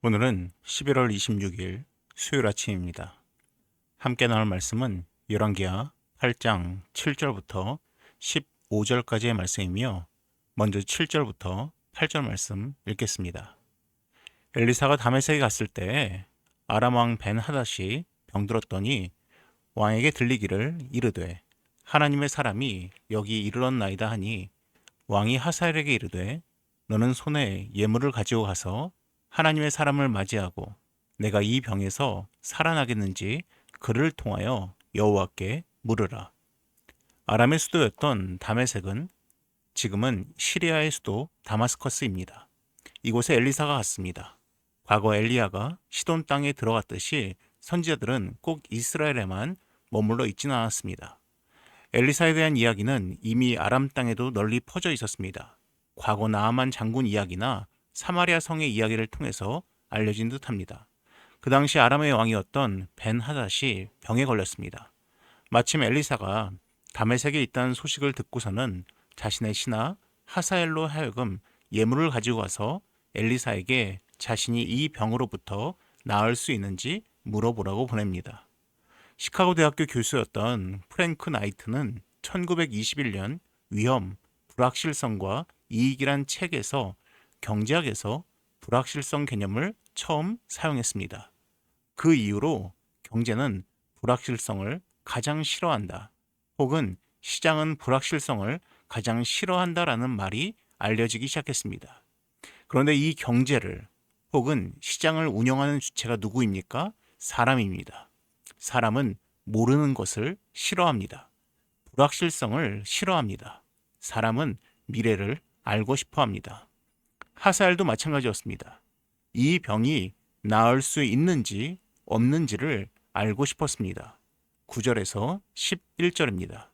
오늘은 11월 26일 수요일 아침입니다. 함께 나눌 말씀은 열왕기하 8장 7절부터 15절까지의 말씀이며 먼저 7절부터 8절 말씀 읽겠습니다. 엘리사가 다메섹에 갔을 때 아람 왕 벤하닷이 병들었더니 왕에게 들리기를 이르되 하나님의 사람이 여기 이르렀나이다 하니 왕이 하사엘에게 이르되 너는 손에 예물을 가지고 가서 하나님의 사람을 맞이하고 내가 이 병에서 살아나겠는지 그를 통하여 여호와께 물으라. 아람의 수도였던 다메섹은 지금은 시리아의 수도 다마스커스입니다. 이곳에 엘리사가 갔습니다. 과거 엘리야가 시돈 땅에 들어갔듯이 선지자들은 꼭 이스라엘에만 머물러 있지는 않았습니다. 엘리사에 대한 이야기는 이미 아람 땅에도 널리 퍼져 있었습니다. 과거 나아만 장군 이야기나 사마리아 성의 이야기를 통해서 알려진 듯합니다. 그 당시 아람의 왕이었던 벤하닷이 병에 걸렸습니다. 마침 엘리사가 다메섹에 있다는 소식을 듣고서는 자신의 신하 하사엘로 하여금 예물을 가지고 가서 엘리사에게 자신이 이 병으로부터 나을 수 있는지 물어보라고 보냅니다. 시카고 대학교 교수였던 프랭크 나이트는 1921년 위험, 불확실성과 이익이란 책에서 경제학에서 불확실성 개념을 처음 사용했습니다. 그 이후로 경제는 불확실성을 가장 싫어한다, 혹은 시장은 불확실성을 가장 싫어한다라는 말이 알려지기 시작했습니다. 그런데 이 경제를 혹은 시장을 운영하는 주체가 누구입니까? 사람입니다. 사람은 모르는 것을 싫어합니다. 불확실성을 싫어합니다. 사람은 미래를 알고 싶어 합니다. 하사엘도 마찬가지였습니다. 이 병이 나을 수 있는지 없는지를 알고 싶었습니다. 9절에서 11절입니다.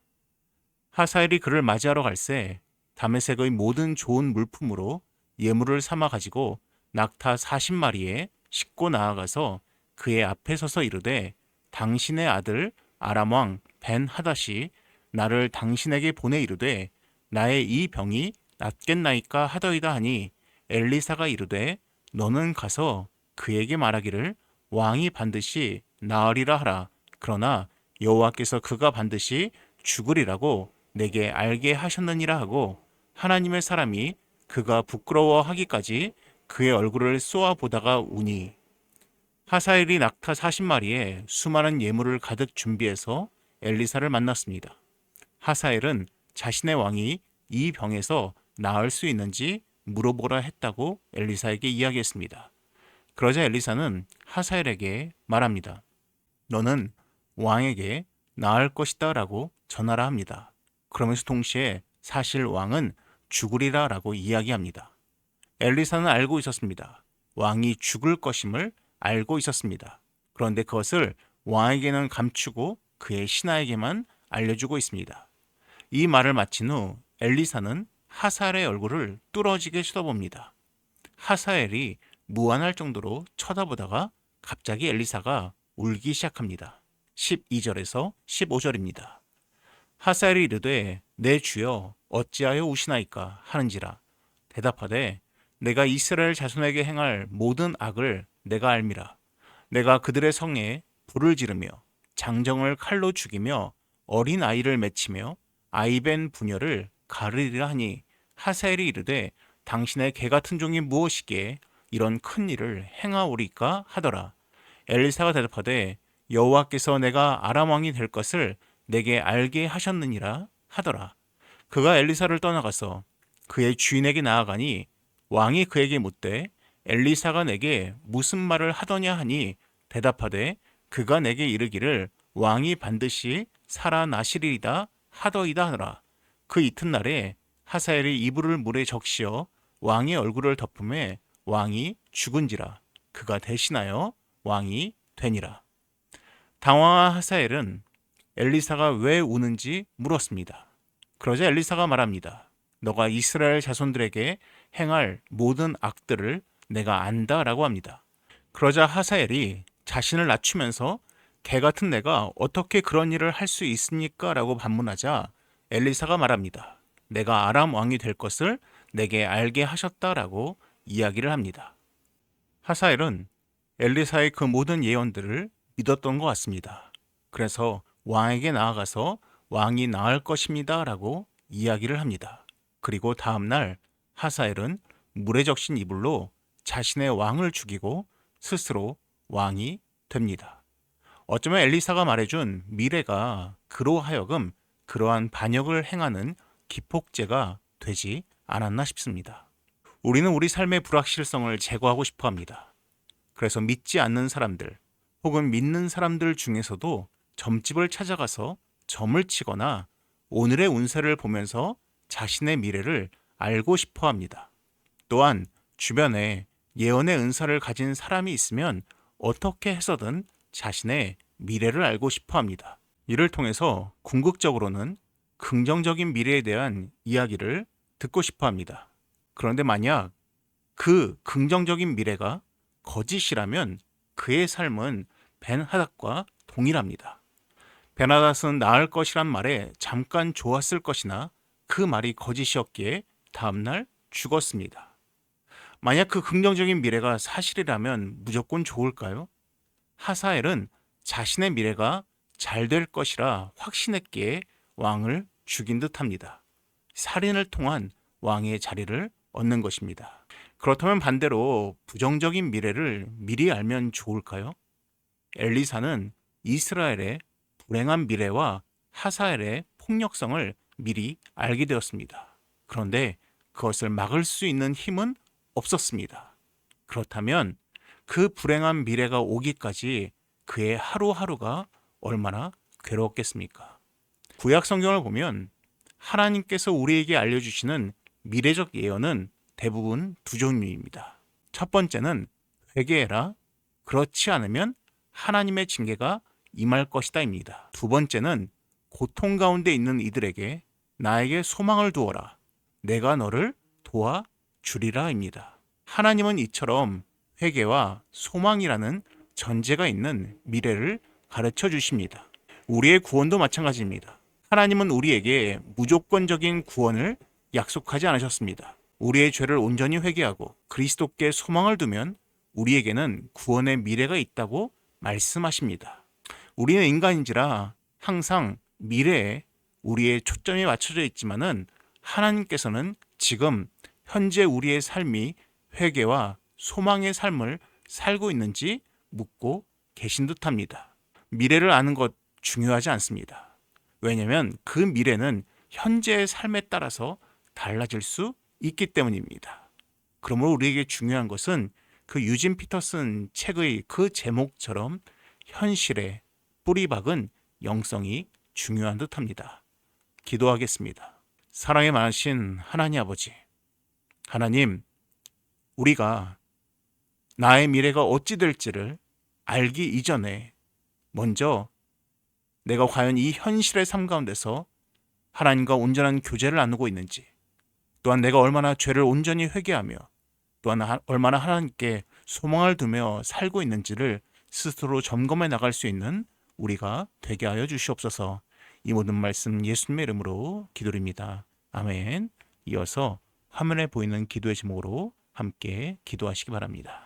하사엘이 그를 맞이하러 갈새 다메섹의 모든 좋은 물품으로 예물을 삼아 가지고 낙타 40마리에 싣고 나아가서 그의 앞에 서서 이르되 당신의 아들 아람 왕 벤하닷이 나를 당신에게 보내 이르되 나의 이 병이 낫겠나이까 하더이다 하니 엘리사가 이르되 너는 가서 그에게 말하기를 왕이 반드시 나으리라 하라. 그러나 여호와께서 그가 반드시 죽으리라고 내게 알게 하셨느니라 하고 하나님의 사람이 그가 부끄러워하기까지 그의 얼굴을 쏘아 보다가 우니 하사엘이 낙타 40마리에 수많은 예물을 가득 준비해서 엘리사를 만났습니다. 하사엘은 자신의 왕이 이 병에서 나을 수 있는지 물어보라 했다고 엘리사에게 이야기했습니다. 그러자 엘리사는 하사엘에게 말합니다. 너는 왕에게 나을 것이다 라고 전하라 합니다. 그러면서 동시에 사실 왕은 죽으리라 라고 이야기합니다. 엘리사는 알고 있었습니다. 왕이 죽을 것임을 알고 있었습니다. 그런데 그것을 왕에게는 감추고 그의 신하에게만 알려주고 있습니다. 이 말을 마친 후 엘리사는 하사엘의 얼굴을 뚫어지게 쳐다봅니다. 하사엘이 무안할 정도로 쳐다보다가 갑자기 엘리사가 울기 시작합니다. 12절에서 15절입니다. 하사엘이 이르되 내 주여 어찌하여 우시나이까 하는지라 대답하되 내가 이스라엘 자손에게 행할 모든 악을 내가 알미라. 내가 그들의 성에 불을 지르며 장정을 칼로 죽이며 어린 아이를 맺히며 아이벤 부녀를 가르리라 하니 하사엘이 이르되 당신의 개 같은 종이 무엇이기에 이런 큰 일을 행하오리까 하더라. 엘리사가 대답하되 여호와께서 내가 아람 왕이 될 것을 내게 알게 하셨느니라 하더라. 그가 엘리사를 떠나가서 그의 주인에게 나아가니 왕이 그에게 묻되 엘리사가 내게 무슨 말을 하더냐 하니 대답하되 그가 내게 이르기를 왕이 반드시 살아나시리이다 하더이다 하더라. 그 이튿날에 하사엘이 이불을 물에 적시어 왕의 얼굴을 덮음에 왕이 죽은지라 그가 대신하여 왕이 되니라. 당황한 하사엘은 엘리사가 왜 우는지 물었습니다. 그러자 엘리사가 말합니다. 너가 이스라엘 자손들에게 행할 모든 악들을 내가 안다 라고 합니다. 그러자 하사엘이 자신을 낮추면서 개 같은 내가 어떻게 그런 일을 할 수 있습니까? 라고 반문하자 엘리사가 말합니다. 내가 아람 왕이 될 것을 내게 알게 하셨다라고 이야기를 합니다. 하사엘은 엘리사의 그 모든 예언들을 믿었던 것 같습니다. 그래서 왕에게 나아가서 왕이 나을 것입니다 라고 이야기를 합니다. 그리고 다음날 하사엘은 물에 적신 이불로 자신의 왕을 죽이고 스스로 왕이 됩니다. 어쩌면 엘리사가 말해준 미래가 그로 하여금 그러한 반역을 행하는 기폭제가 되지 않았나 싶습니다. 우리는 우리 삶의 불확실성을 제거하고 싶어 합니다. 그래서 믿지 않는 사람들 혹은 믿는 사람들 중에서도 점집을 찾아가서 점을 치거나 오늘의 운세를 보면서 자신의 미래를 알고 싶어 합니다. 또한 주변에 예언의 은사를 가진 사람이 있으면 어떻게 해서든 자신의 미래를 알고 싶어 합니다. 이를 통해서 궁극적으로는 긍정적인 미래에 대한 이야기를 듣고 싶어 합니다. 그런데 만약 그 긍정적인 미래가 거짓이라면 그의 삶은 벤하닷과 동일합니다. 벤하닷은 나을 것이란 말에 잠깐 좋았을 것이나 그 말이 거짓이었기에 다음날 죽었습니다. 만약 그 긍정적인 미래가 사실이라면 무조건 좋을까요? 하사엘은 자신의 미래가 잘 될 것이라 확신했기에 왕을 죽인 듯합니다. 살인을 통한 왕의 자리를 얻는 것입니다. 그렇다면 반대로 부정적인 미래를 미리 알면 좋을까요? 엘리사는 이스라엘의 불행한 미래와 하사엘의 폭력성을 미리 알게 되었습니다. 그런데 그것을 막을 수 있는 힘은 없었습니다. 그렇다면 그 불행한 미래가 오기까지 그의 하루하루가 얼마나 괴로웠겠습니까? 구약 성경을 보면 하나님께서 우리에게 알려주시는 미래적 예언은 대부분 두 종류입니다. 첫 번째는 회개해라. 그렇지 않으면 하나님의 징계가 임할 것이다입니다. 두 번째는 고통 가운데 있는 이들에게 나에게 소망을 두어라. 내가 너를 도와주리라입니다. 하나님은 이처럼 회개와 소망이라는 전제가 있는 미래를 가르쳐 주십니다. 우리의 구원도 마찬가지입니다. 하나님은 우리에게 무조건적인 구원을 약속하지 않으셨습니다. 우리의 죄를 온전히 회개하고 그리스도께 소망을 두면 우리에게는 구원의 미래가 있다고 말씀하십니다. 우리는 인간인지라 항상 미래에 우리의 초점이 맞춰져 있지만은 하나님께서는 지금 현재 우리의 삶이 회개와 소망의 삶을 살고 있는지 묻고 계신 듯합니다. 미래를 아는 것 중요하지 않습니다. 왜냐하면 그 미래는 현재의 삶에 따라서 달라질 수 있기 때문입니다. 그러므로 우리에게 중요한 것은 그 유진 피터슨 책의 그 제목처럼 현실에 뿌리박은 영성이 중요한 듯합니다. 기도하겠습니다. 사랑에 많으신 하나님 아버지, 하나님, 우리가 나의 미래가 어찌 될지를 알기 이전에 먼저 내가 과연 이 현실의 삶 가운데서 하나님과 온전한 교제를 나누고 있는지, 또한 내가 얼마나 죄를 온전히 회개하며 또한 얼마나 하나님께 소망을 두며 살고 있는지를 스스로 점검해 나갈 수 있는 우리가 되게 하여 주시옵소서. 이 모든 말씀 예수님의 이름으로 기도드립니다. 아멘. 이어서 화면에 보이는 기도의 제목으로 함께 기도하시기 바랍니다.